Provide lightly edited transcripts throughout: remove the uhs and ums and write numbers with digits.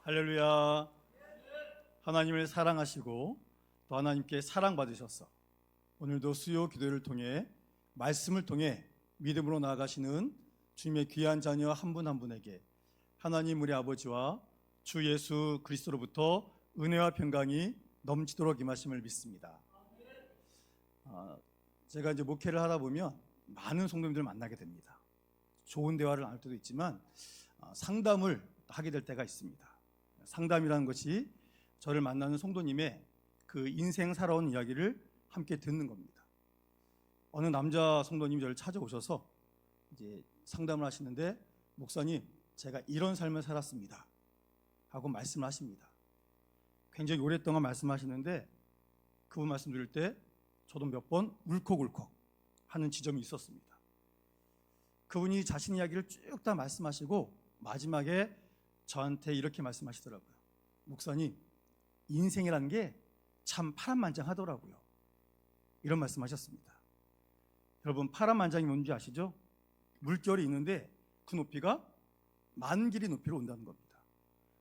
할렐루야. 하나님을 사랑하시고 또 하나님께 사랑받으셔서 오늘도 수요 기도를 통해 말씀을 통해 믿음으로 나아가시는 주님의 귀한 자녀 한 분 한 분에게 하나님 우리 아버지와 주 예수 그리스도로부터 은혜와 평강이 넘치도록 임하심을 믿습니다. 제가 이제 목회를 하다 보면 많은 성도님들을 만나게 됩니다. 좋은 대화를 나눌 때도 있지만 상담을 하게 될 때가 있습니다. 상담이라는 것이 저를 만나는 성도님의 그 인생 살아온 이야기를 함께 듣는 겁니다. 어느 남자 성도님이 저를 찾아오셔서 이제 상담을 하시는데, 목사님, 제가 이런 삶을 살았습니다 하고 말씀을 하십니다. 굉장히 오랫동안 말씀하시는데 그분 말씀 들을 때 저도 몇 번 울컥울컥 하는 지점이 있었습니다. 그분이 자신 이야기를 쭉 다 말씀하시고 마지막에 저한테 이렇게 말씀하시더라고요. 목사님, 인생이라는 게 참 파란만장하더라고요. 이런 말씀하셨습니다. 여러분, 파란만장이 뭔지 아시죠? 물결이 있는데 그 높이가 만 길이 높이로 온다는 겁니다.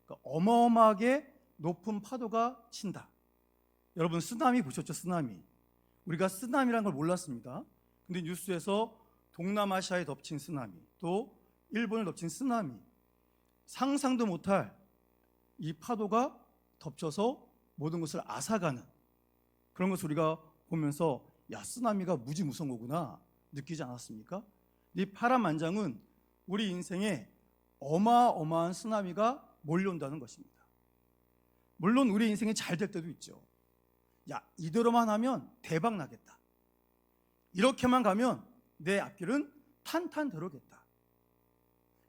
그러니까 어마어마하게 높은 파도가 친다. 여러분, 쓰나미 보셨죠? 쓰나미. 우리가 쓰나미라는 걸 몰랐습니다. 근데 뉴스에서 동남아시아에 덮친 쓰나미, 또 일본을 덮친 쓰나미, 상상도 못할 이 파도가 덮쳐서 모든 것을 앗아가는 그런 것을 우리가 보면서 야, 쓰나미가 무지 무서운 거구나 느끼지 않았습니까? 이 파란만장은 우리 인생에 어마어마한 쓰나미가 몰려온다는 것입니다. 물론 우리 인생이 잘 될 때도 있죠. 야, 이대로만 하면 대박 나겠다, 이렇게만 가면 내 앞길은 탄탄대로겠다,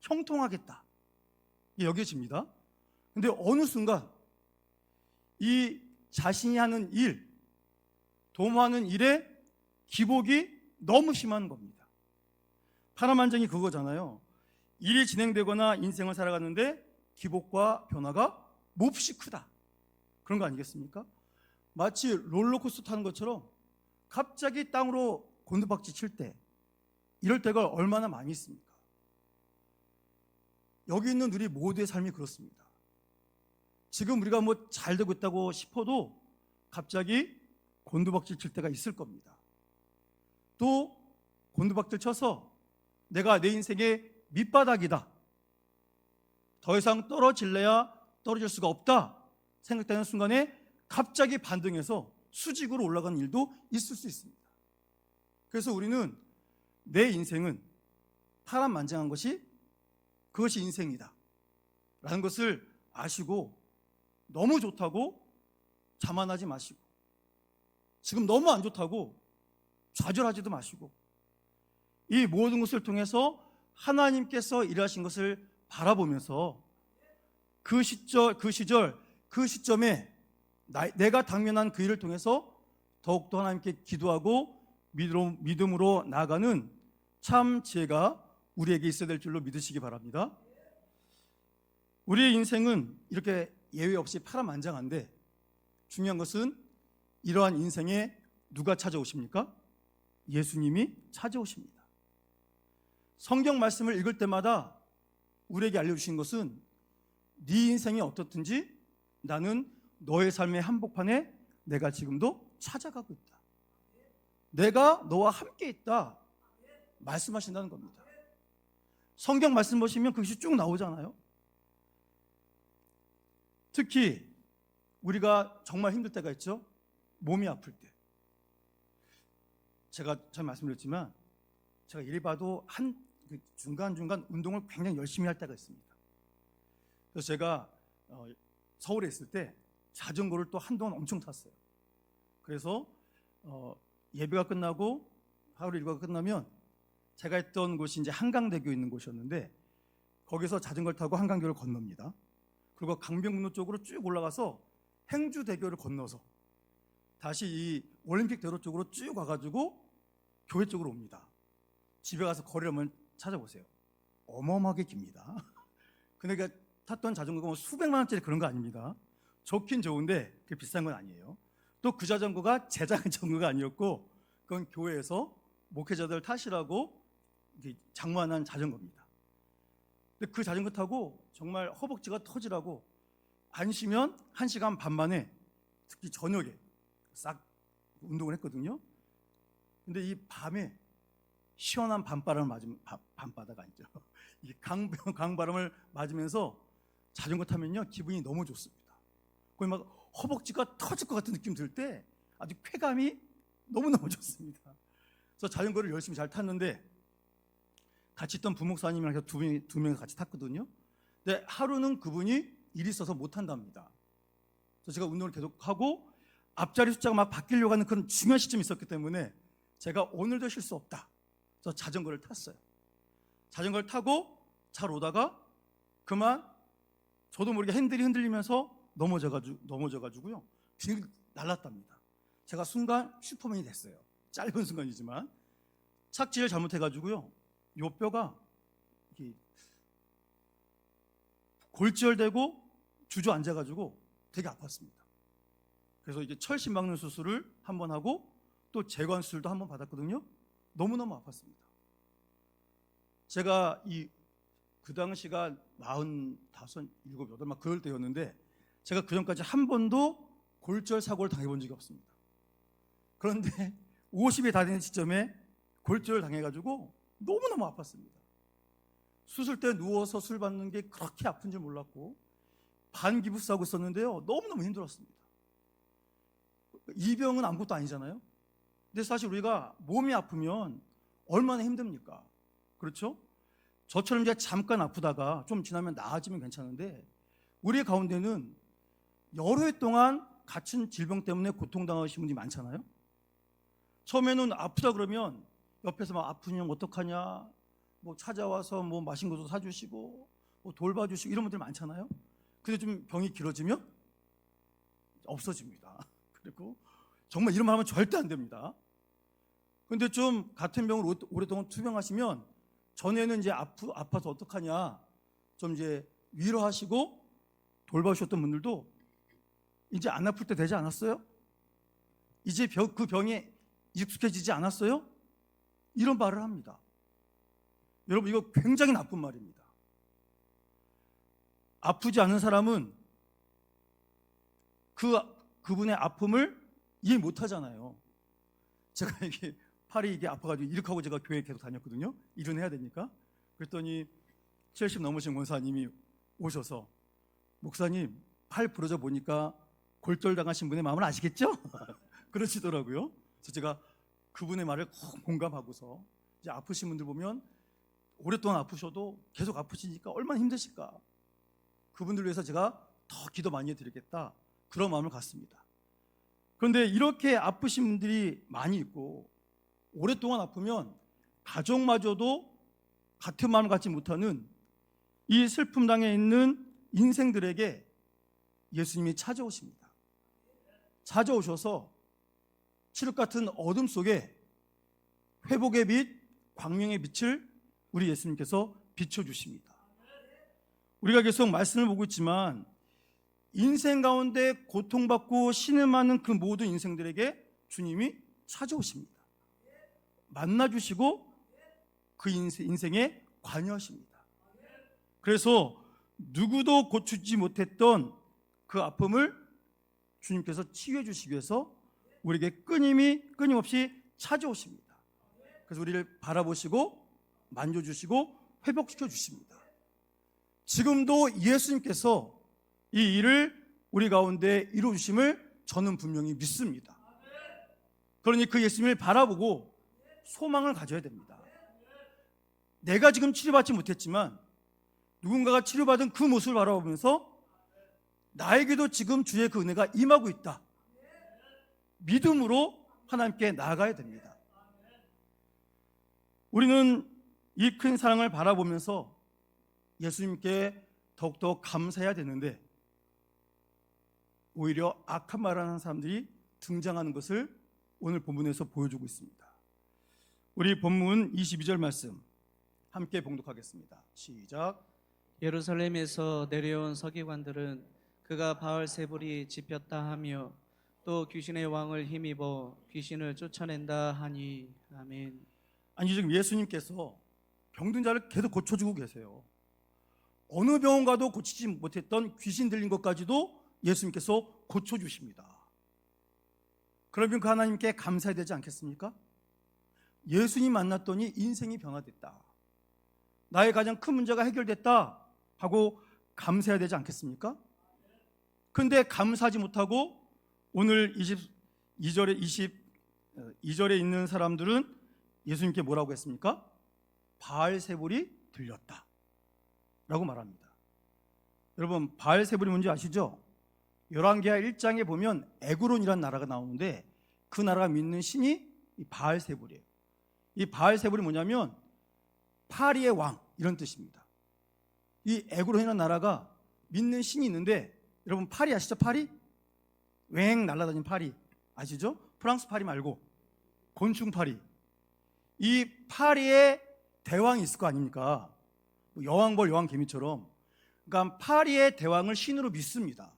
형통하겠다, 이게 여겨집니다. 근데 어느 순간 이 자신이 하는 일, 도모하는 일에 기복이 너무 심한 겁니다. 파란만장이 그거잖아요. 일이 진행되거나 인생을 살아가는데 기복과 변화가 몹시 크다, 그런 거 아니겠습니까? 마치 롤러코스터 타는 것처럼 갑자기 땅으로 곤두박질 칠 때, 이럴 때가 얼마나 많이 있습니까? 여기 있는 우리 모두의 삶이 그렇습니다. 지금 우리가 뭐 잘 되고 있다고 싶어도 갑자기 곤두박질 칠 때가 있을 겁니다. 또 곤두박질 쳐서 내가 내 인생의 밑바닥이다, 더 이상 떨어질래야 떨어질 수가 없다 생각되는 순간에 갑자기 반등해서 수직으로 올라가는 일도 있을 수 있습니다. 그래서 우리는 내 인생은 파란만장한 것이 그것이 인생이다 라는 것을 아시고 너무 좋다고 자만하지 마시고, 지금 너무 안 좋다고 좌절하지도 마시고, 이 모든 것을 통해서 하나님께서 일하신 것을 바라보면서 그 시점에 내가 당면한 그 일을 통해서 더욱더 하나님께 기도하고 믿음으로 나아가는 참 지혜가 우리에게 있어야 될 줄로 믿으시기 바랍니다. 우리의 인생은 이렇게 예외 없이 파란만장한데 중요한 것은 이러한 인생에 누가 찾아오십니까? 예수님이 찾아오십니다. 성경 말씀을 읽을 때마다 우리에게 알려주신 것은 네 인생이 어떻든지 나는 너의 삶의 한복판에 내가 지금도 찾아가고 있다, 내가 너와 함께 있다 말씀하신다는 겁니다. 성경 말씀 보시면 그것이 쭉 나오잖아요. 특히 우리가 정말 힘들 때가 있죠. 몸이 아플 때. 제가 잘 말씀드렸지만 제가 일 봐도 중간중간 운동을 굉장히 열심히 할 때가 있습니다. 그래서 제가 서울에 있을 때 자전거를 또 한동안 엄청 탔어요. 그래서 예배가 끝나고 하루 일과가 끝나면 제가 있던 곳이 이제 한강대교에 있는 곳이었는데 거기서 자전거를 타고 한강교를 건넙니다. 그리고 강변북로 쪽으로 쭉 올라가서 행주대교를 건너서 다시 이 올림픽대로 쪽으로 쭉 와가지고 교회 쪽으로 옵니다. 집에 가서 거리를 한번 찾아보세요. 어마어마하게 깁니다. 근데 그 탔던 자전거가 뭐 수백만 원짜리 그런 거 아닙니다. 좋긴 좋은데 그게 비싼 건 아니에요. 또 그 자전거가 제 자전거가 아니었고 그건 교회에서 목회자들 타시라고 장만한 자전거입니다. 근데 그 자전거 타고 정말 허벅지가 터지라고 안 쉬면 1시간 반 만에, 특히 저녁에 싹 운동을 했거든요. 근데 이 밤에 시원한 밤바람을 맞으면, 밤바다가 아니죠. 이 강바람을 맞으면서 자전거 타면요 기분이 너무 좋습니다. 거의 막 허벅지가 터질 것 같은 느낌 들 때 아주 쾌감이 너무너무 좋습니다. 그래서 자전거를 열심히 잘 탔는데, 같이 있던 부목사님이랑 해서 두 명이 같이 탔거든요. 근데 하루는 그분이 일이 있어서 못 한답니다. 그래서 제가 운동을 계속하고 앞자리 숫자가 막 바뀌려고 하는 그런 중요한 시점이 있었기 때문에 제가 오늘도 쉴 수 없다. 그래서 자전거를 탔어요. 자전거를 타고 잘 오다가 그만 저도 모르게 핸들이 흔들리면서 넘어져가지고요. 빙 날랐답니다. 제가 순간 슈퍼맨이 됐어요. 짧은 순간이지만 착지를 잘못해가지고요. 요 뼈가 골절되고 주저앉아가지고 되게 아팠습니다. 그래서 이제 철심 박는 수술을 한번 하고 또 재관 수술도 한번 받았거든요. 너무너무 아팠습니다. 제가 그 당시가 45, 7, 8 막 그럴 때였는데 제가 그 전까지 한 번도 골절 사고를 당해본 적이 없습니다. 그런데 50이 다 되는 시점에 골절을 당해가지고 너무너무 아팠습니다. 수술 때 누워서 술 받는 게 그렇게 아픈 줄 몰랐고 반기부스 하고 있었는데요. 너무너무 힘들었습니다. 이 병은 아무것도 아니잖아요. 근데 사실 우리가 몸이 아프면 얼마나 힘듭니까? 그렇죠? 저처럼 이제 잠깐 아프다가 좀 지나면 나아지면 괜찮은데 우리 가운데는 여러 해 동안 갇힌 질병 때문에 고통당하시는 분들이 많잖아요. 처음에는 아프다 그러면 옆에서 막 아프냐 어떡하냐 뭐 찾아와서 뭐 맛있는 것도 사주시고 뭐 돌봐주시고 이런 분들 많잖아요. 근데 좀 병이 길어지면 없어집니다. 그리고 정말 이런 말 하면 절대 안 됩니다. 근데 좀 같은 병을 오랫동안 투병하시면 전에는 이제 아파서 어떡하냐 좀 이제 위로하시고 돌봐주셨던 분들도 이제 안 아플 때 되지 않았어요? 이제 그 병에 익숙해지지 않았어요? 이런 말을 합니다. 여러분 이거 굉장히 나쁜 말입니다. 아프지 않은 사람은 그분의 아픔을 이해 못 하잖아요. 제가 이게 팔이 이게 아파가지고 이렇게 하고 제가 교회 계속 다녔거든요. 일은 해야 되니까. 그랬더니 70 넘으신 원사님이 오셔서 목사님 팔 부러져 보니까 골절 당하신 분의 마음을 아시겠죠? 그러시더라고요. 그래서 제가 그분의 말을 공감하고서 이제 아프신 분들 보면 오랫동안 아프셔도 계속 아프시니까 얼마나 힘드실까. 그분들 위해서 제가 더 기도 많이 해드리겠다. 그런 마음을 갖습니다. 그런데 이렇게 아프신 분들이 많이 있고 오랫동안 아프면 가족마저도 같은 마음을 갖지 못하는 이 슬픔당에 있는 인생들에게 예수님이 찾아오십니다. 찾아오셔서 칠흑 같은 어둠 속에 회복의 빛, 광명의 빛을 우리 예수님께서 비춰주십니다. 우리가 계속 말씀을 보고 있지만 인생 가운데 고통받고 신음하는 그 모든 인생들에게 주님이 찾아오십니다. 만나주시고 그 인생에 관여하십니다. 그래서 누구도 고치지 못했던 그 아픔을 주님께서 치유해 주시기 위해서 우리에게 끊임없이 찾아오십니다. 그래서 우리를 바라보시고 만져주시고 회복시켜 주십니다. 지금도 예수님께서 이 일을 우리 가운데 이루어주심을 저는 분명히 믿습니다. 그러니 그 예수님을 바라보고 소망을 가져야 됩니다. 내가 지금 치료받지 못했지만 누군가가 치료받은 그 모습을 바라보면서 나에게도 지금 주의 그 은혜가 임하고 있다. 믿음으로 하나님께 나아가야 됩니다. 우리는 이 큰 사랑을 바라보면서 예수님께 더욱더 감사해야 되는데 오히려 악한 말을 하는 사람들이 등장하는 것을 오늘 본문에서 보여주고 있습니다. 우리 본문 22절 말씀 함께 봉독하겠습니다. 시작. 예루살렘에서 내려온 서기관들은 그가 바알세불이 집혔다 하며 또 귀신의 왕을 힘입어 귀신을 쫓아낸다 하니. 아멘. 아니 지금 예수님께서 병든 자를 계속 고쳐주고 계세요. 어느 병원 가도 고치지 못했던 귀신 들린 것까지도 예수님께서 고쳐주십니다. 그러면 그 하나님께 감사해야 되지 않겠습니까? 예수님 만났더니 인생이 변화됐다, 나의 가장 큰 문제가 해결됐다 하고 감사해야 되지 않겠습니까? 그런데 감사하지 못하고 오늘 22절에 있는 사람들은 예수님께 뭐라고 했습니까? 바알세불이 들렸다 라고 말합니다. 여러분, 바알세불이 뭔지 아시죠? 열왕기하 1장에 보면 에그론이라는 나라가 나오는데 그 나라가 믿는 신이 이 바알세불이에요. 이 바알세불이 뭐냐면 파리의 왕 이런 뜻입니다. 이 에그론이라는 나라가 믿는 신이 있는데, 여러분 파리 아시죠? 파리? 웽 날아다니는 파리 아시죠? 프랑스 파리 말고 곤충 파리. 이 파리에 대왕이 있을 거 아닙니까? 여왕벌 여왕개미처럼. 그러니까 파리의 대왕을 신으로 믿습니다.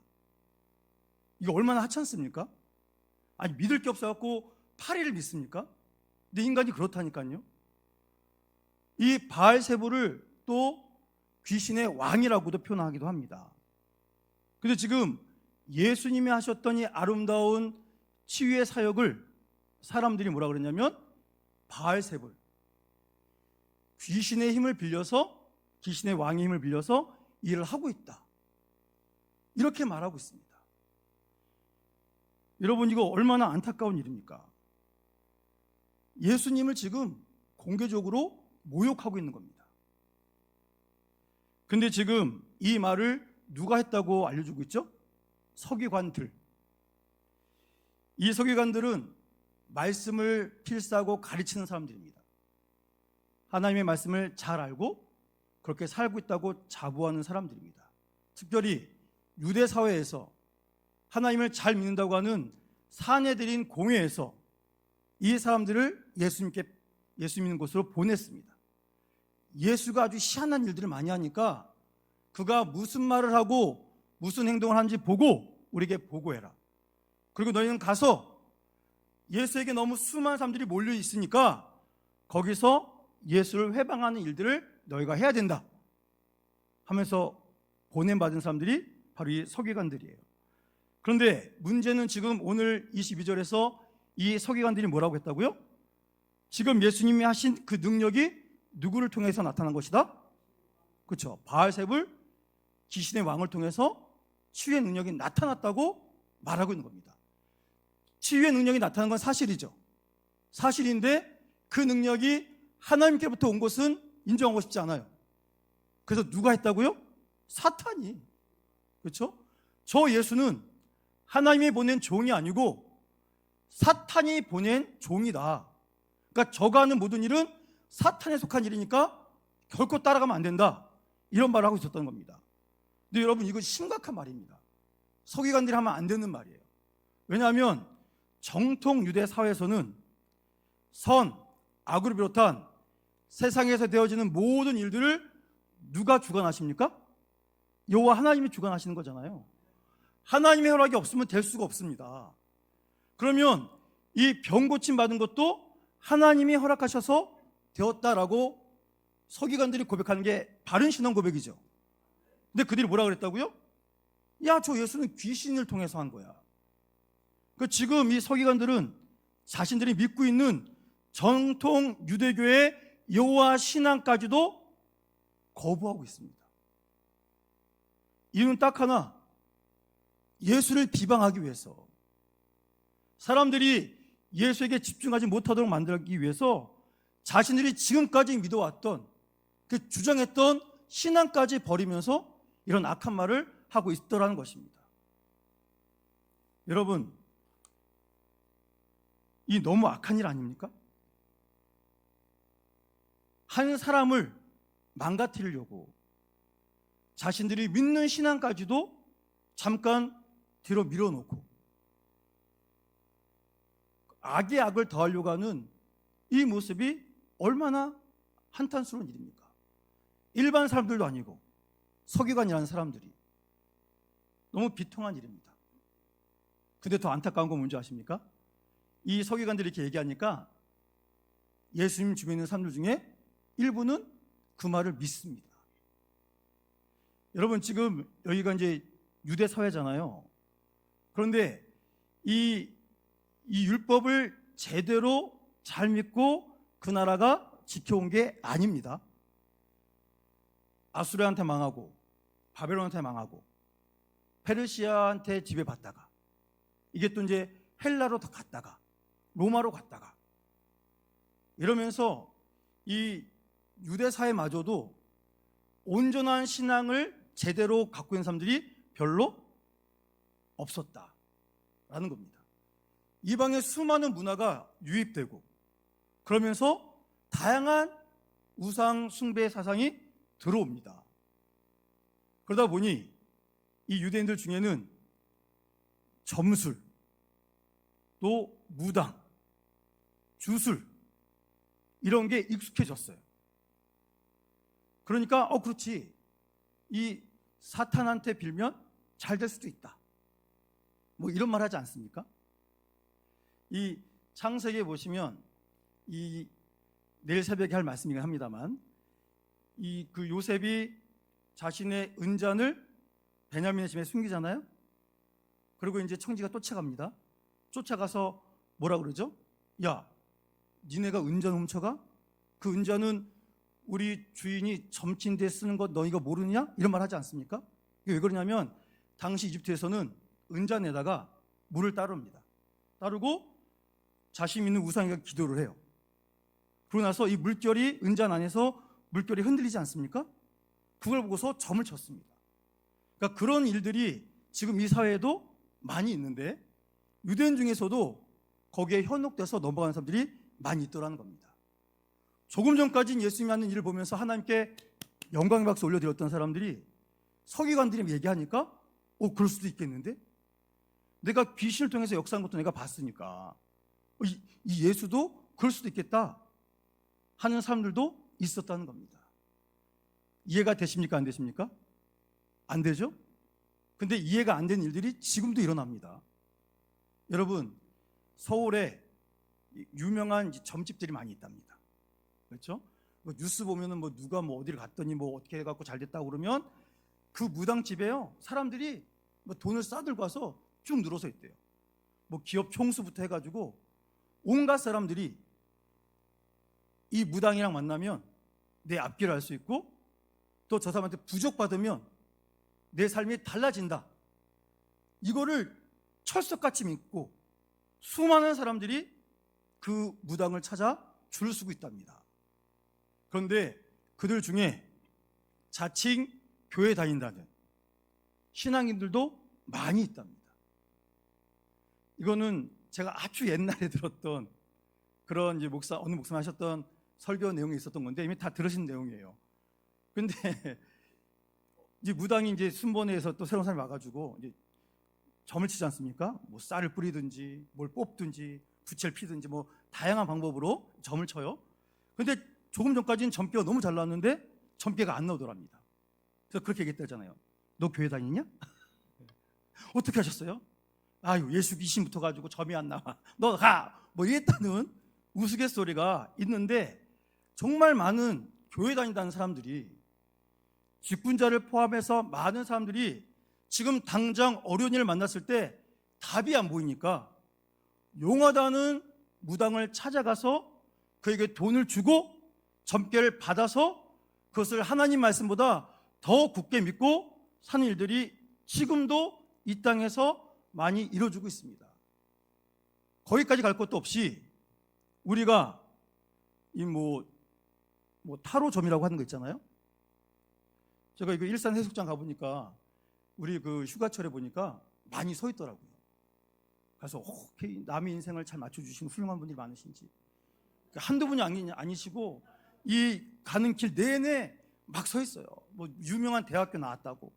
이거 얼마나 하찮습니까? 아니, 믿을 게 없어갖고 파리를 믿습니까? 근데 인간이 그렇다니까요. 이 바알세불을 또 귀신의 왕이라고도 표현하기도 합니다. 근데 지금 예수님이 하셨던 이 아름다운 치유의 사역을 사람들이 뭐라 그랬냐면 바알세불, 귀신의 힘을 빌려서, 귀신의 왕의 힘을 빌려서 일을 하고 있다, 이렇게 말하고 있습니다. 여러분, 이거 얼마나 안타까운 일입니까? 예수님을 지금 공개적으로 모욕하고 있는 겁니다. 근데 지금 이 말을 누가 했다고 알려주고 있죠? 서기관들. 이 서기관들은 말씀을 필사하고 가르치는 사람들입니다. 하나님의 말씀을 잘 알고 그렇게 살고 있다고 자부하는 사람들입니다. 특별히 유대 사회에서 하나님을 잘 믿는다고 하는 사내들인 공회에서 이 사람들을 예수 믿는 곳으로 보냈습니다. 예수가 아주 희한한 일들을 많이 하니까 그가 무슨 말을 하고 무슨 행동을 하는지 보고 우리에게 보고해라. 그리고 너희는 가서 예수에게 너무 수많은 사람들이 몰려 있으니까 거기서 예수를 회방하는 일들을 너희가 해야 된다 하면서 보냄받은 사람들이 바로 이 서기관들이에요. 그런데 문제는 지금 오늘 22절에서 이 서기관들이 뭐라고 했다고요? 지금 예수님이 하신 그 능력이 누구를 통해서 나타난 것이다? 그렇죠. 바알세불, 귀신의 왕을 통해서 치유의 능력이 나타났다고 말하고 있는 겁니다. 치유의 능력이 나타난 건 사실이죠. 사실인데 그 능력이 하나님께부터 온 것은 인정하고 싶지 않아요. 그래서 누가 했다고요? 사탄이. 그렇죠? 저 예수는 하나님이 보낸 종이 아니고 사탄이 보낸 종이다. 그러니까 저가 하는 모든 일은 사탄에 속한 일이니까 결코 따라가면 안 된다, 이런 말을 하고 있었던 겁니다. 근데 여러분, 이거 심각한 말입니다. 서기관들이 하면 안 되는 말이에요. 왜냐하면 정통 유대 사회에서는 선, 악을 비롯한 세상에서 되어지는 모든 일들을 누가 주관하십니까? 여호와 하나님이 주관하시는 거잖아요. 하나님의 허락이 없으면 될 수가 없습니다. 그러면 이 병 고침 받은 것도 하나님이 허락하셔서 되었다라고 서기관들이 고백하는 게 바른 신앙 고백이죠. 근데 그들이 뭐라 그랬다고요? 야, 저 예수는 귀신을 통해서 한 거야. 지금 이 서기관들은 자신들이 믿고 있는 정통 유대교의 여호와 신앙까지도 거부하고 있습니다. 이유는 딱 하나, 예수를 비방하기 위해서, 사람들이 예수에게 집중하지 못하도록 만들기 위해서 자신들이 지금까지 믿어왔던, 그 주장했던 신앙까지 버리면서 이런 악한 말을 하고 있더라는 것입니다. 여러분, 이 너무 악한 일 아닙니까? 한 사람을 망가뜨리려고 자신들이 믿는 신앙까지도 잠깐 뒤로 밀어놓고 악의 악을 더하려고 하는 이 모습이 얼마나 한탄스러운 일입니까? 일반 사람들도 아니고 서기관이라는 사람들이. 너무 비통한 일입니다. 근데 더 안타까운 건 뭔지 아십니까? 이 서기관들이 이렇게 얘기하니까 예수님 주변에 있는 사람들 중에 일부는 그 말을 믿습니다. 여러분 지금 여기가 이제 유대 사회잖아요. 그런데 이 율법을 제대로 잘 믿고 그 나라가 지켜온 게 아닙니다. 아수르한테 망하고 바벨론한테 망하고 페르시아한테 지배받다가 이게 또 이제 헬라로 더 갔다가 로마로 갔다가 이러면서 이 유대 사회마저도 온전한 신앙을 제대로 갖고 있는 사람들이 별로 없었다라는 겁니다. 이방의 수많은 문화가 유입되고 그러면서 다양한 우상 숭배 사상이 들어옵니다. 그러다 보니 이 유대인들 중에는 점술, 또 무당, 주술 이런 게 익숙해졌어요. 그러니까 그렇지, 이 사탄한테 빌면 잘 될 수도 있다, 뭐 이런 말 하지 않습니까? 이 창세기에 보시면 이 내일 새벽에 할 말씀이긴 합니다만 이 그 요셉이 자신의 은잔을 베냐민의 집에 숨기잖아요. 그리고 이제 청지가 쫓아갑니다. 쫓아가서 뭐라 그러죠? 야, 니네가 은잔 훔쳐가? 그 은잔은 우리 주인이 점친데 쓰는 것 너희가 모르느냐? 이런 말 하지 않습니까? 이게 왜 그러냐면 당시 이집트에서는 은잔에다가 물을 따릅니다. 따르고 자신 있는 우상에게 기도를 해요. 그러고 나서 이 물결이 은잔 안에서 물결이 흔들리지 않습니까? 그걸 보고서 점을 쳤습니다. 그러니까 그런 일들이 지금 이 사회에도 많이 있는데 유대인 중에서도 거기에 현혹돼서 넘어가는 사람들이 많이 있더라는 겁니다. 조금 전까지는 예수님이 하는 일을 보면서 하나님께 영광의 박수 올려드렸던 사람들이 서기관들이 얘기하니까 그럴 수도 있겠는데, 내가 귀신을 통해서 역사한 것도 내가 봤으니까 이 예수도 그럴 수도 있겠다 하는 사람들도 있었다는 겁니다. 이해가 되십니까? 안 되십니까? 안 되죠? 근데 이해가 안 되는 일들이 지금도 일어납니다. 여러분, 서울에 유명한 점집들이 많이 있답니다. 그렇죠? 뉴스 보면은 누가 어디를 갔더니 어떻게 해갖고 잘 됐다고 그러면 그 무당집에요, 사람들이 돈을 싸들고 와서 쭉 늘어서 있대요. 기업 총수부터 해가지고 온갖 사람들이 이 무당이랑 만나면 내 앞길을 알 수 있고 또 저 사람한테 부족받으면 내 삶이 달라진다, 이거를 철석같이 믿고 수많은 사람들이 그 무당을 찾아 줄을 서고 있답니다. 그런데 그들 중에 자칭 교회 다닌다는 신앙인들도 많이 있답니다. 이거는 제가 아주 옛날에 들었던 그런 이제 어느 목사님 하셨던 설교 내용이 있었던 건데 이미 다 들으신 내용이에요. 근데 이제 무당이 이제 순번회에서 또 새로운 사람이 와가지고 이제 점을 치지 않습니까? 쌀을 뿌리든지 뭘 뽑든지 부채를 피든지 다양한 방법으로 점을 쳐요. 근데 조금 전까지는 점괘가 너무 잘 나왔는데 점괘가 안 나오더랍니다. 그래서 그렇게 얘기했다잖아요. 너 교회 다니냐? 어떻게 하셨어요? 아유, 예수 귀신 붙어가지고 점이 안 나와, 너 가! 이랬다는 우스갯소리가 있는데, 정말 많은 교회 다닌다는 사람들이, 직분자를 포함해서 많은 사람들이 지금 당장 어려운 일을 만났을 때 답이 안 보이니까 용하다는 무당을 찾아가서 그에게 돈을 주고 점괘를 받아서 그것을 하나님 말씀보다 더 굳게 믿고 사는 일들이 지금도 이 땅에서 많이 이루어지고 있습니다. 거기까지 갈 것도 없이 우리가 이 타로점이라고 하는 거 있잖아요. 제가 이거 일산 해수욕장 가보니까 우리 그 휴가철에 보니까 많이 서 있더라고요. 그래서 남의 인생을 잘 맞춰주시는 훌륭한 분들이 많으신지, 한두 분이 아니시고 이 가는 길 내내 막 서 있어요. 유명한 대학교 나왔다고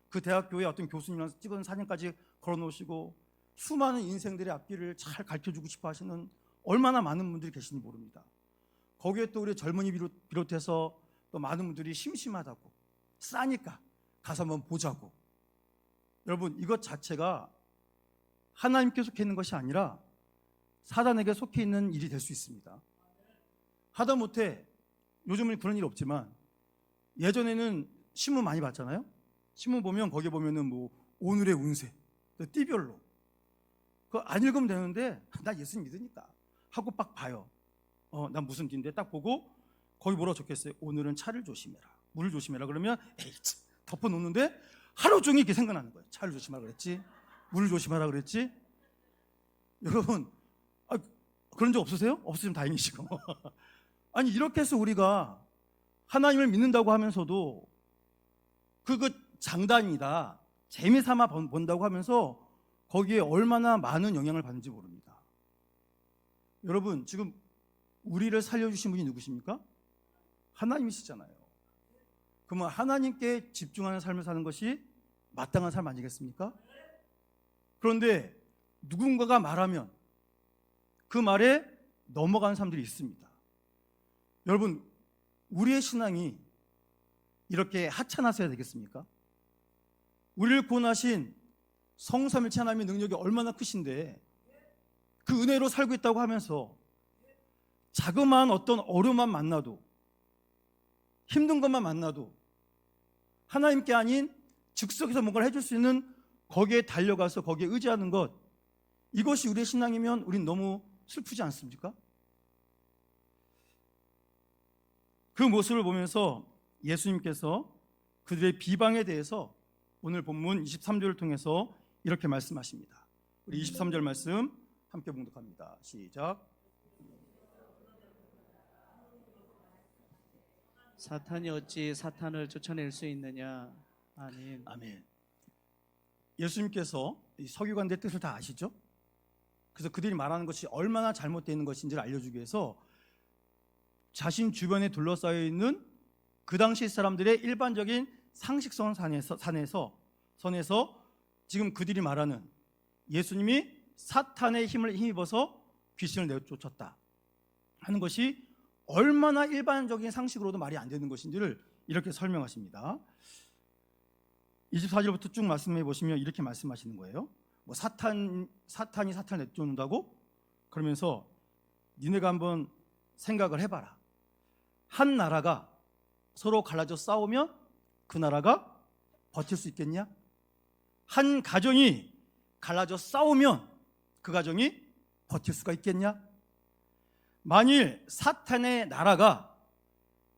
그 대학교에 어떤 교수님이랑 찍은 사진까지 걸어놓으시고 수많은 인생들의 앞길을 잘 가르쳐주고 싶어 하시는 얼마나 많은 분들이 계신지 모릅니다. 거기에 또 우리 젊은이 비롯해서 또 많은 분들이 심심하다고, 싸니까 가서 한번 보자고. 여러분, 이것 자체가 하나님께 속해 있는 것이 아니라 사단에게 속해 있는 일이 될 수 있습니다. 하다못해 요즘은 그런 일 없지만 예전에는 신문 많이 봤잖아요. 신문 보면 거기 보면은 뭐 오늘의 운세, 띠별로 그거 안 읽으면 되는데 나 예수 믿으니까 하고 딱 봐요. 난 무슨 띠인데 딱 보고 거기 뭐라고 적혔어요? 오늘은 차를 조심해라, 물을 조심해라. 그러면 에이 덮어 놓는데 하루 종일 이렇게 생각나는 거예요. 차를 조심하라 그랬지, 물을 조심하라 그랬지. 여러분 그런 적 없으세요? 없으면 다행이시고 아니 이렇게 해서 우리가 하나님을 믿는다고 하면서도 그거 장단이다, 재미삼아 본다고 하면서 거기에 얼마나 많은 영향을 받는지 모릅니다. 여러분 지금 우리를 살려주신 분이 누구십니까? 하나님이시잖아요. 그러면 하나님께 집중하는 삶을 사는 것이 마땅한 삶 아니겠습니까? 그런데 누군가가 말하면 그 말에 넘어가는 사람들이 있습니다. 여러분 우리의 신앙이 이렇게 하찮아서야 되겠습니까? 우리를 구원하신 성삼일체 하나님의 능력이 얼마나 크신데 그 은혜로 살고 있다고 하면서 자그마한 어떤 어려움만 만나도, 힘든 것만 만나도 하나님께 아닌 즉석에서 뭔가를 해줄 수 있는 거기에 달려가서 거기에 의지하는 것, 이것이 우리의 신앙이면 우린 너무 슬프지 않습니까? 그 모습을 보면서 예수님께서 그들의 비방에 대해서 오늘 본문 23절을 통해서 이렇게 말씀하십니다. 우리 23절 말씀 함께 봉독합니다. 시작. 사탄이 어찌 사탄을 쫓아낼 수 있느냐. 아멘. 아멘. 예수님께서 이 서기관들의 뜻을 다 아시죠? 그래서 그들이 말하는 것이 얼마나 잘못되어 있는 것인지를 알려주기 위해서 자신 주변에 둘러싸여 있는 그 당시 사람들의 일반적인 상식선 선에서 지금 그들이 말하는 예수님이 사탄의 힘을 힘입어서 귀신을 내쫓았다 하는 것이 얼마나 일반적인 상식으로도 말이 안 되는 것인지를 이렇게 설명하십니다. 24절부터 쭉 말씀해 보시면 이렇게 말씀하시는 거예요. 뭐 사탄이 사탄을 내쫓는다고? 그러면서 니네가 한번 생각을 해봐라. 한 나라가 서로 갈라져 싸우면 그 나라가 버틸 수 있겠냐? 한 가정이 갈라져 싸우면 그 가정이 버틸 수가 있겠냐? 만일 사탄의 나라가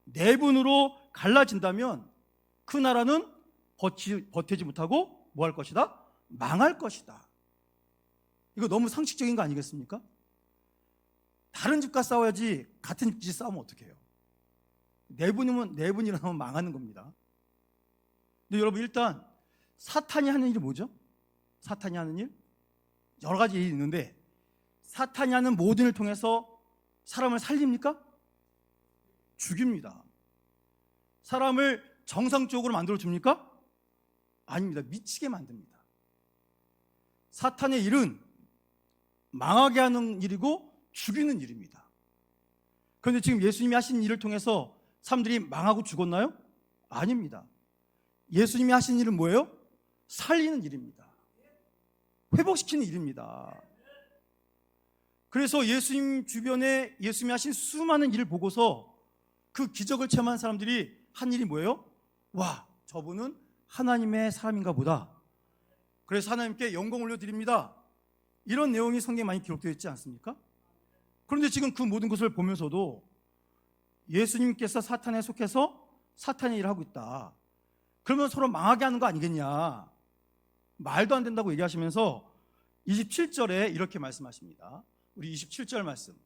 내분으로 갈라진다면 그 나라는 버티지 못하고 뭐 할 것이다? 망할 것이다. 이거 너무 상식적인 거 아니겠습니까? 다른 집과 싸워야지 같은 집 싸우면 어떡해요? 내분이 일어나면 망하는 겁니다. 근데 여러분 일단 사탄이 하는 일이 뭐죠? 사탄이 하는 일? 여러 가지 일이 있는데 사탄이 하는 모든 일을 통해서 사람을 살립니까? 죽입니다. 사람을 정상적으로 만들어줍니까? 아닙니다. 미치게 만듭니다. 사탄의 일은 망하게 하는 일이고 죽이는 일입니다. 그런데 지금 예수님이 하신 일을 통해서 사람들이 망하고 죽었나요? 아닙니다. 예수님이 하신 일은 뭐예요? 살리는 일입니다. 회복시키는 일입니다. 그래서 예수님 주변에 예수님이 하신 수많은 일을 보고서 그 기적을 체험한 사람들이 한 일이 뭐예요? 와, 저분은 하나님의 사람인가 보다. 그래서 하나님께 영광 올려드립니다. 이런 내용이 성경에 많이 기록되어 있지 않습니까? 그런데 지금 그 모든 것을 보면서도 예수님께서 사탄에 속해서 사탄의 일을 하고 있다. 그러면 서로 망하게 하는 거 아니겠냐. 말도 안 된다고 얘기하시면서 27절에 이렇게 말씀하십니다. 우리 27절 말씀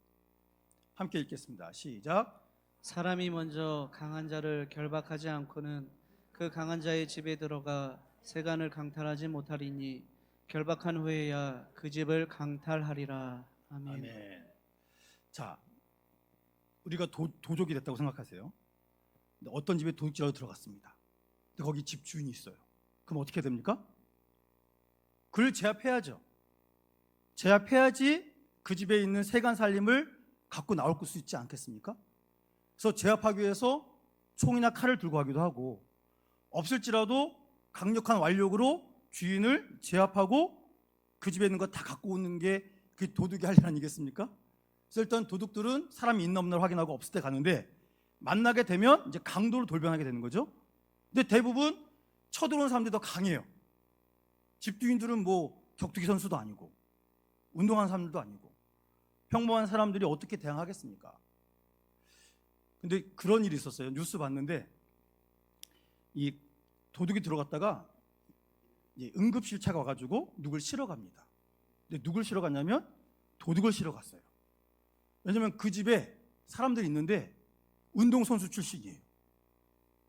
함께 읽겠습니다. 시작. 사람이 먼저 강한 자를 결박하지 않고는 그 강한 자의 집에 들어가 세간을 강탈하지 못하리니 결박한 후에야 그 집을 강탈하리라. 아멘. 아멘. 자, 우리가 도적이 됐다고 생각하세요. 근데 어떤 집에 도둑질하러 들어갔습니다. 근데 거기 집 주인이 있어요. 그럼 어떻게 됩니까? 그를 제압해야죠. 제압해야지 그 집에 있는 세간 살림을 갖고 나올 수 있지 않겠습니까? 그래서 제압하기 위해서 총이나 칼을 들고 가기도 하고, 없을지라도 강력한 완력으로 주인을 제압하고 그 집에 있는 거 다 갖고 오는 게 그 도둑의 할 일 아니겠습니까? 그래서 일단 도둑들은 사람이 있나 없나를 확인하고 없을 때 가는데, 만나게 되면 이제 강도로 돌변하게 되는 거죠. 근데 대부분 쳐들어오는 사람들이 더 강해요. 집주인들은 뭐 격투기 선수도 아니고 운동하는 사람들도 아니고 평범한 사람들이 어떻게 대항하겠습니까? 근데 그런 일이 있었어요. 뉴스 봤는데 이 도둑이 들어갔다가 응급실차가 와가지고 누굴 실어 갑니다. 근데 누굴 실어 갔냐면 도둑을 실어 갔어요. 왜냐면 그 집에 사람들이 있는데 운동선수 출신이에요.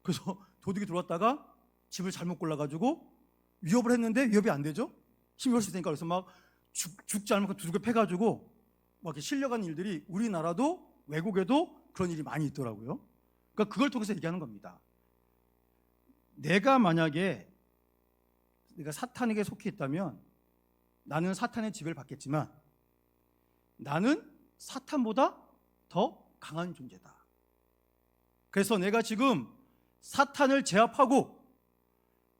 그래서 도둑이 들어왔다가 집을 잘못 골라가지고 위협을 했는데 위협이 안 되죠? 힘이 훨씬 세니까. 그래서 막 죽지 않고 두들겨 패가지고 막 이렇게 실려간 일들이 우리나라도 외국에도 그런 일이 많이 있더라고요. 그러니까 그걸 통해서 얘기하는 겁니다. 내가 만약에 내가 사탄에게 속해 있다면 나는 사탄의 지배를 받겠지만 나는 사탄보다 더 강한 존재다. 그래서 내가 지금 사탄을 제압하고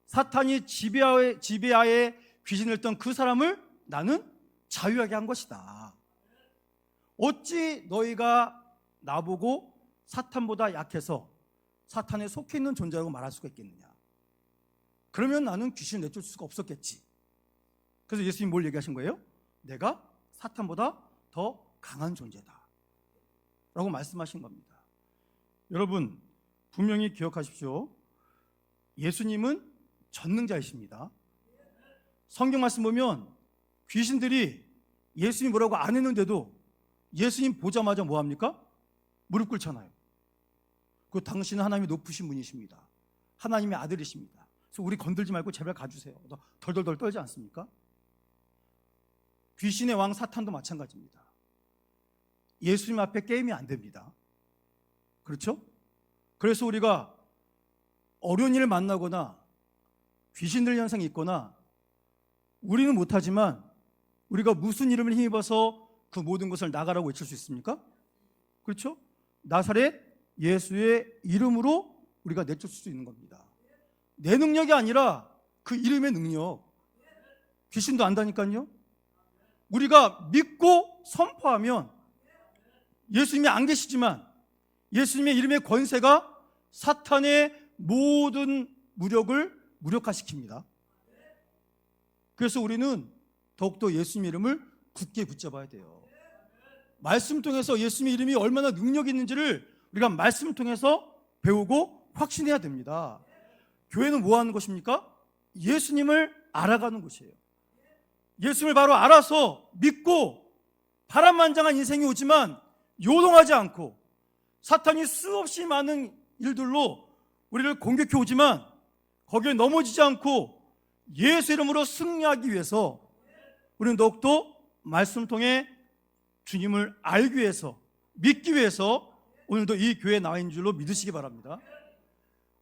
사탄이 지배하에 귀신을 했던 그 사람을 나는 자유하게 한 것이다. 어찌 너희가 나보고 사탄보다 약해서 사탄에 속해 있는 존재라고 말할 수가 있겠느냐. 그러면 나는 귀신을 내쫓을 수가 없었겠지. 그래서 예수님이 뭘 얘기하신 거예요? 내가 사탄보다 더 강한 존재다 라고 말씀하신 겁니다. 여러분 분명히 기억하십시오. 예수님은 전능자이십니다. 성경 말씀 보면 귀신들이 예수님이 뭐라고 안 했는데도 예수님 보자마자 뭐합니까? 무릎 꿇잖아요. 그 당신은 하나님이 높으신 분이십니다. 하나님의 아들이십니다. 그래서 우리 건들지 말고 제발 가주세요. 덜덜덜 떨지 않습니까? 귀신의 왕 사탄도 마찬가지입니다. 예수님 앞에 게임이 안 됩니다. 그렇죠? 그래서 우리가 어려운 일을 만나거나 귀신 들린 현상이 있거나 우리는 못하지만 우리가 무슨 이름을 힘입어서 그 모든 것을 나가라고 외칠 수 있습니까? 그렇죠? 나사렛 예수의 이름으로 우리가 내쫓을 수 있는 겁니다. 내 능력이 아니라 그 이름의 능력. 귀신도 안다니까요. 우리가 믿고 선포하면 예수님이 안 계시지만 예수님의 이름의 권세가 사탄의 모든 무력을 무력화시킵니다. 그래서 우리는 더욱더 예수님의 이름을 굳게 붙잡아야 돼요. 말씀 통해서 예수님의 이름이 얼마나 능력이 있는지를 우리가 말씀을 통해서 배우고 확신해야 됩니다. 교회는 뭐 하는 것입니까? 예수님을 알아가는 곳이에요. 예수님을 바로 알아서 믿고 파란만장한 인생이 오지만 요동하지 않고 사탄이 수없이 많은 일들로 우리를 공격해 오지만 거기에 넘어지지 않고 예수 이름으로 승리하기 위해서 우리는 더욱더 말씀을 통해 주님을 알기 위해서 믿기 위해서 오늘도 이 교회에 나와 있는 줄로 믿으시기 바랍니다.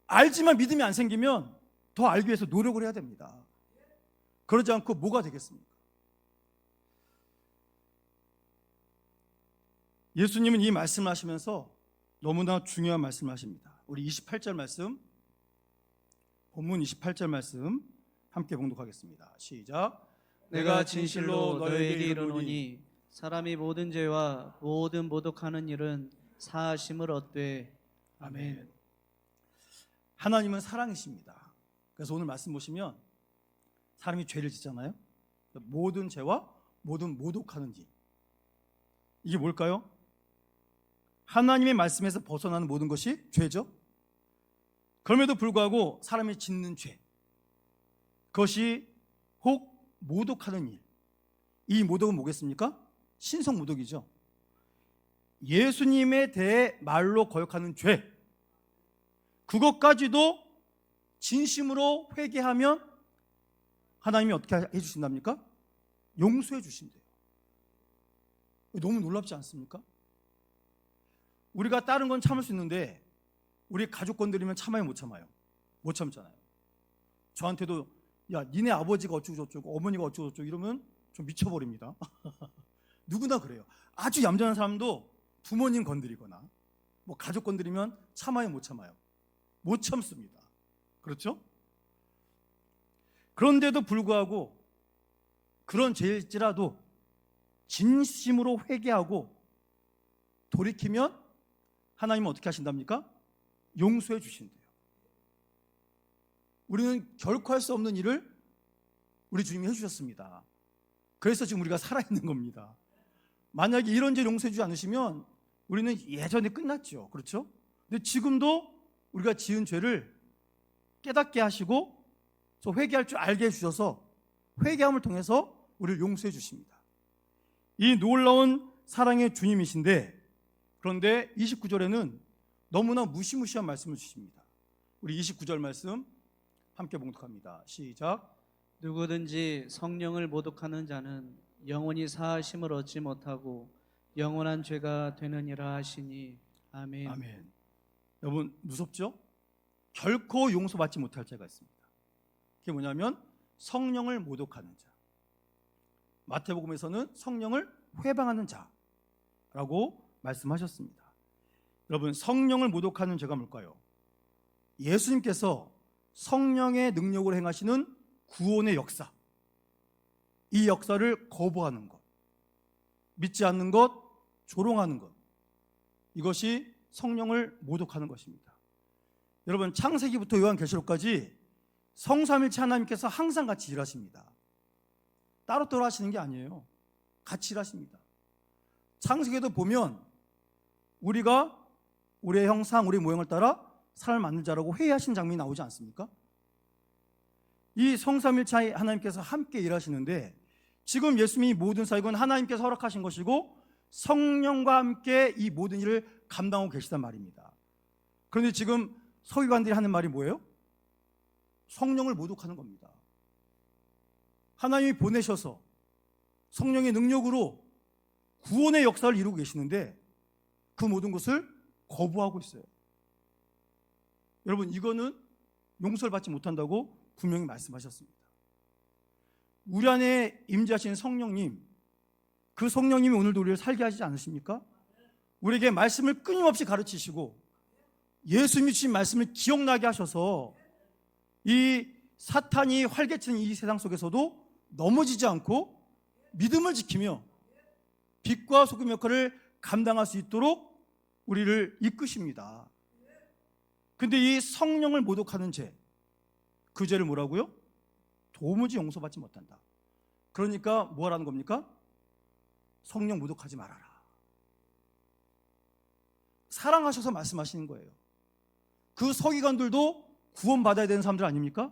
알지만 믿음이 안 생기면 더 알기 위해서 노력을 해야 됩니다. 그러지 않고 뭐가 되겠습니까? 예수님은 이 말씀을 하시면서 너무나 중요한 말씀을 하십니다. 우리 28절 말씀, 본문 28절 말씀 함께 봉독하겠습니다. 시작. 내가 진실로 너에게 이르노니 사람이 모든 죄와 모든 모독하는 일은 사하심을 얻되. 아멘. 하나님은 사랑이십니다. 그래서 오늘 말씀 보시면 사람이 죄를 짓잖아요. 모든 죄와 모든 모독하는 일. 이게 뭘까요? 하나님의 말씀에서 벗어나는 모든 것이 죄죠. 그럼에도 불구하고 사람이 짓는 죄, 그것이 혹 모독하는 일. 이 모독은 뭐겠습니까? 신성 모독이죠. 예수님에 대해 말로 거역하는 죄, 그것까지도 진심으로 회개하면 하나님이 어떻게 해주신답니까? 용서해 주신대요. 너무 놀랍지 않습니까? 우리가 다른 건 참을 수 있는데 우리 가족 건드리면 참아요, 못 참아요? 못 참잖아요. 저한테도 야 니네 아버지가 어쩌고 저쩌고 어머니가 어쩌고 저쩌고 이러면 좀 미쳐버립니다. 누구나 그래요. 아주 얌전한 사람도 부모님 건드리거나 뭐 가족 건드리면 참아요, 못 참아요? 못 참습니다. 그렇죠? 그런데도 불구하고 그런 죄일지라도 진심으로 회개하고 돌이키면 하나님은 어떻게 하신답니까? 용서해 주신대요. 우리는 결코 할 수 없는 일을 우리 주님이 해주셨습니다. 그래서 지금 우리가 살아있는 겁니다. 만약에 이런 죄 용서해 주지 않으시면 우리는 예전에 끝났죠. 그렇죠? 근데 지금도 우리가 지은 죄를 깨닫게 하시고 또 회개할 줄 알게 해주셔서 회개함을 통해서 우리를 용서해 주십니다. 이 놀라운 사랑의 주님이신데, 그런데 29절에는 너무나 무시무시한 말씀을 주십니다. 우리 29절 말씀 함께 봉독합니다. 시작. 누구든지 성령을 모독하는 자는 영원히 사하심을 얻지 못하고 영원한 죄가 되느니라 하시니. 아멘. 아멘. 여러분 무섭죠? 결코 용서받지 못할 죄가 있습니다. 그게 뭐냐면 성령을 모독하는 자. 마태복음에서는 성령을 회방하는 자라고 말씀하셨습니다. 여러분 성령을 모독하는 죄가 뭘까요? 예수님께서 성령의 능력으로 행하시는 구원의 역사, 이 역사를 거부하는 것, 믿지 않는 것, 조롱하는 것, 이것이 성령을 모독하는 것입니다. 여러분 창세기부터 요한계시록까지 성삼일체 하나님께서 항상 같이 일하십니다. 따로따로 하시는 게 아니에요. 같이 일하십니다. 창세기에도 보면 우리가 우리의 형상, 우리의 모형을 따라 사람을 만들 자라고 회의하신 장면이 나오지 않습니까? 이 성삼일체 하나님께서 함께 일하시는데, 지금 예수님이 모든 사역은 하나님께서 허락하신 것이고 성령과 함께 이 모든 일을 감당하고 계시단 말입니다. 그런데 지금 서기관들이 하는 말이 뭐예요? 성령을 모독하는 겁니다. 하나님이 보내셔서 성령의 능력으로 구원의 역사를 이루고 계시는데 그 모든 것을 거부하고 있어요. 여러분 이거는 용서를 받지 못한다고 분명히 말씀하셨습니다. 우리 안에 임재하신 성령님, 그 성령님이 오늘도 우리를 살게 하시지 않으십니까? 우리에게 말씀을 끊임없이 가르치시고 예수님이 주신 말씀을 기억나게 하셔서 이 사탄이 활개치는 이 세상 속에서도 넘어지지 않고 믿음을 지키며 빛과 소금 역할을 감당할 수 있도록 우리를 이끄십니다. 근데 이 성령을 모독하는 죄, 그 죄를 뭐라고요? 도무지 용서받지 못한다. 그러니까 뭐 하라는 겁니까? 성령 모독하지 말아라. 사랑하셔서 말씀하시는 거예요. 그 서기관들도 구원받아야 되는 사람들 아닙니까?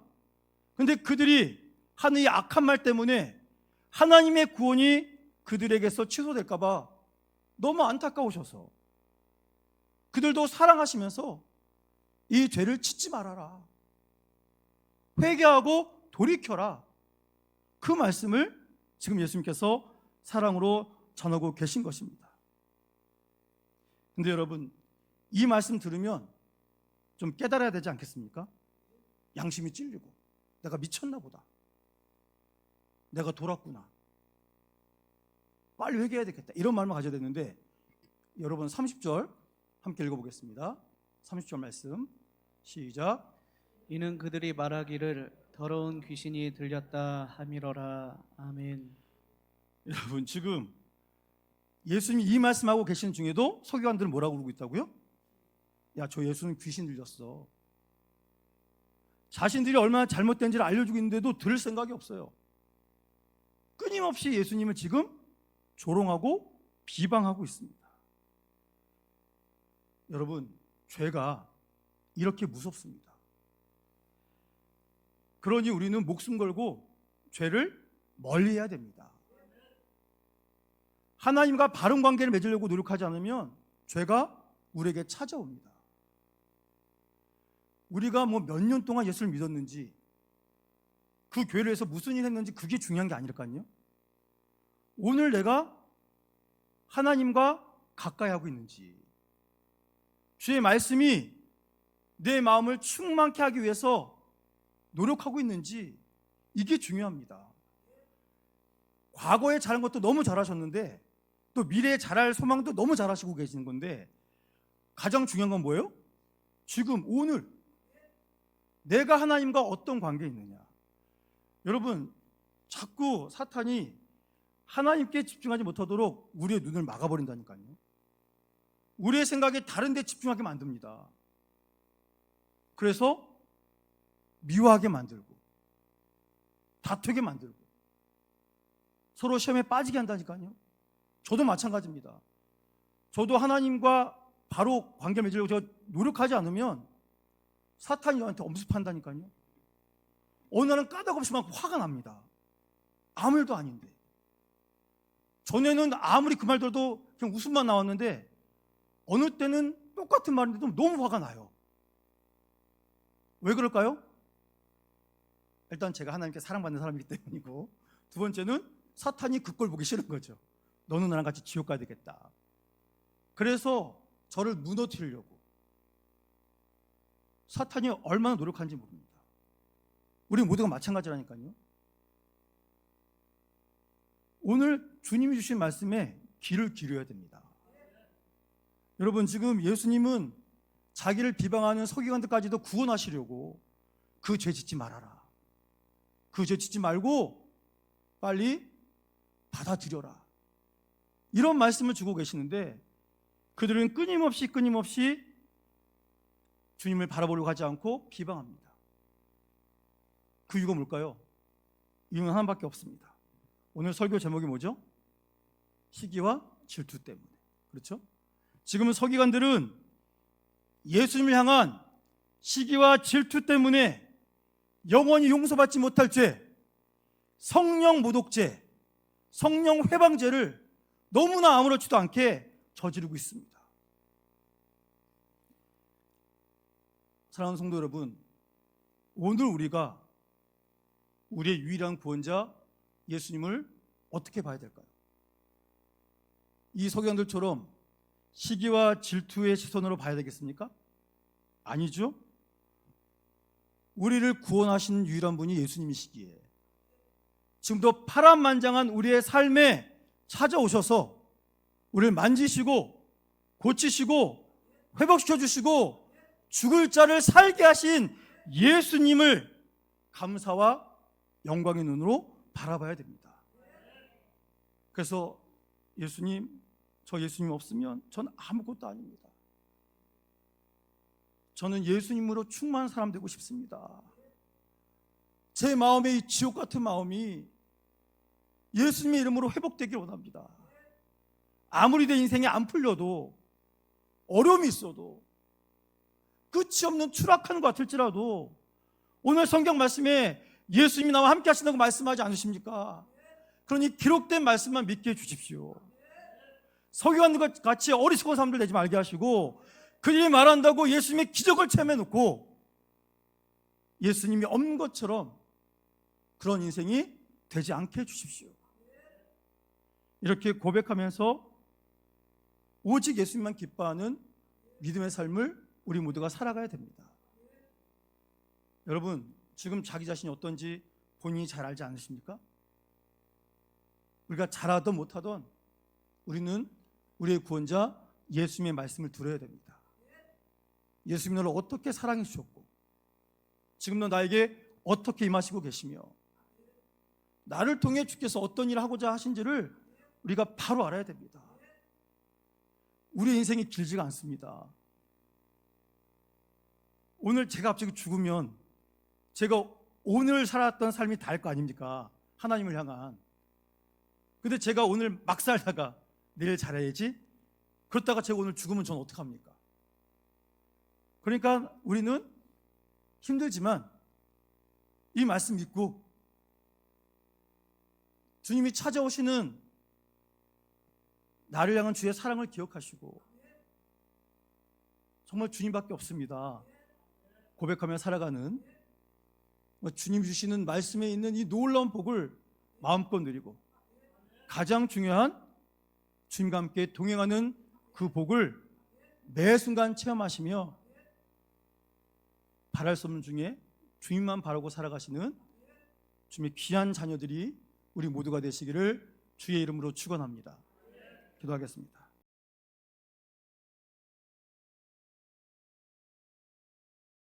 근데 그들이 하는 이 악한 말 때문에 하나님의 구원이 그들에게서 취소될까 봐 너무 안타까우셔서 그들도 사랑하시면서 이 죄를 짓지 말아라, 회개하고 돌이켜라, 그 말씀을 지금 예수님께서 사랑으로 전하고 계신 것입니다. 근데 여러분 이 말씀 들으면 좀 깨달아야 되지 않겠습니까? 양심이 찔리고 내가 미쳤나 보다, 내가 돌았구나, 빨리 회개해야 되겠다, 이런 마음을 가져야 되는데, 여러분 30절 함께 읽어보겠습니다. 30절 말씀 시작. 이는 그들이 말하기를 더러운 귀신이 들렸다 함이러라. 아멘. 여러분 지금 예수님이 이 말씀하고 계시는 중에도 서기관들은 뭐라고 그러고 있다고요? 야, 저 예수는 귀신 들렸어. 자신들이 얼마나 잘못된지를 알려주고 있는데도 들을 생각이 없어요. 끊임없이 예수님을 지금 조롱하고 비방하고 있습니다. 여러분 죄가 이렇게 무섭습니다. 그러니 우리는 목숨 걸고 죄를 멀리해야 됩니다. 하나님과 바른 관계를 맺으려고 노력하지 않으면 죄가 우리에게 찾아옵니다. 우리가 뭐 몇 년 동안 예수를 믿었는지, 그 교회를 해서 무슨 일 했는지 그게 중요한 게 아닐까요? 오늘 내가 하나님과 가까이 하고 있는지, 주의 말씀이 내 마음을 충만케 하기 위해서 노력하고 있는지, 이게 중요합니다. 과거에 잘한 것도 너무 잘하셨는데 또 미래에 잘할 소망도 너무 잘하시고 계시는 건데, 가장 중요한 건 뭐예요? 지금 오늘 내가 하나님과 어떤 관계에 있느냐. 여러분 자꾸 사탄이 하나님께 집중하지 못하도록 우리의 눈을 막아버린다니까요. 우리의 생각이 다른 데 집중하게 만듭니다. 그래서 미워하게 만들고 다투게 만들고 서로 시험에 빠지게 한다니까요. 저도 마찬가지입니다. 저도 하나님과 바로 관계 맺으려고 제가 노력하지 않으면 사탄이 저한테 엄습한다니까요. 어느 날은 까닭없이 막 화가 납니다. 아무 일도 아닌데. 전에는 아무리 그 말 들어도 그냥 웃음만 나왔는데 어느 때는 똑같은 말인데도 너무 화가 나요. 왜 그럴까요? 일단 제가 하나님께 사랑받는 사람이기 때문이고, 두 번째는 사탄이 그 꼴 보기 싫은 거죠. 너는 나랑 같이 지옥 가야 되겠다. 그래서 저를 무너뜨리려고 사탄이 얼마나 노력하는지 모릅니다. 우리 모두가 마찬가지라니까요. 오늘 주님이 주신 말씀에 귀를 기울여야 됩니다. 여러분, 지금 예수님은 자기를 비방하는 서기관들까지도 구원하시려고 그 죄 짓지 말아라, 그 죄 짓지 말고 빨리 받아들여라, 이런 말씀을 주고 계시는데 그들은 끊임없이 주님을 바라보려고 하지 않고 비방합니다. 그 이유가 뭘까요? 이유는 하나밖에 없습니다. 오늘 설교 제목이 뭐죠? 시기와 질투 때문에. 그렇죠? 지금은 서기관들은 예수님을 향한 시기와 질투 때문에 영원히 용서받지 못할 죄, 성령 모독죄, 성령 회방죄를 너무나 아무렇지도 않게 저지르고 있습니다. 사랑하는 성도 여러분, 오늘 우리가 우리의 유일한 구원자 예수님을 어떻게 봐야 될까요? 이 서기관들처럼 시기와 질투의 시선으로 봐야 되겠습니까? 아니죠. 우리를 구원하신 유일한 분이 예수님이시기에 지금도 파란만장한 우리의 삶에 찾아오셔서 우리를 만지시고 고치시고 회복시켜 주시고 죽을 자를 살게 하신 예수님을 감사와 영광의 눈으로 바라봐야 됩니다. 그래서 저 예수님 없으면 전 아무것도 아닙니다. 저는 예수님으로 충만한 사람 되고 싶습니다. 제 마음의 이 지옥 같은 마음이 예수님의 이름으로 회복되길 원합니다. 아무리 내 인생이 안 풀려도, 어려움이 있어도, 끝이 없는 추락하는 것 같을지라도 오늘 성경 말씀에 예수님이 나와 함께 하신다고 말씀하지 않으십니까? 그러니 기록된 말씀만 믿게 해주십시오. 서기관들 같이 어리석은 사람들 되지 말게 하시고, 그들이 말한다고 예수님의 기적을 체험해놓고 예수님이 없는 것처럼 그런 인생이 되지 않게 해주십시오. 이렇게 고백하면서 오직 예수님만 기뻐하는 믿음의 삶을 우리 모두가 살아가야 됩니다. 여러분, 지금 자기 자신이 어떤지 본인이 잘 알지 않으십니까? 우리가 잘하든 못하든 우리는 우리의 구원자 예수님의 말씀을 들어야 됩니다. 예수님이 너를 어떻게 사랑해 주셨고 지금도 나에게 어떻게 임하시고 계시며 나를 통해 주께서 어떤 일을 하고자 하신지를 우리가 바로 알아야 됩니다. 우리의 인생이 길지가 않습니다. 오늘 제가 갑자기 죽으면 제가 오늘 살았던 삶이 다를 거 아닙니까? 하나님을 향한. 근데 제가 오늘 막 살다가 내일 잘해야지, 그렇다가 제가 오늘 죽으면 저는 어떡합니까? 그러니까 우리는 힘들지만 이 말씀 믿고 주님이 찾아오시는 나를 향한 주의 사랑을 기억하시고, 정말 주님밖에 없습니다 고백하며 살아가는, 주님 주시는 말씀에 있는 이 놀라운 복을 마음껏 누리고, 가장 중요한 주님과 함께 동행하는 그 복을 매 순간 체험하시며 바랄 수 없는 중에 주님만 바라고 살아가시는 주님의 귀한 자녀들이 우리 모두가 되시기를 주의 이름으로 축원합니다. 기도하겠습니다.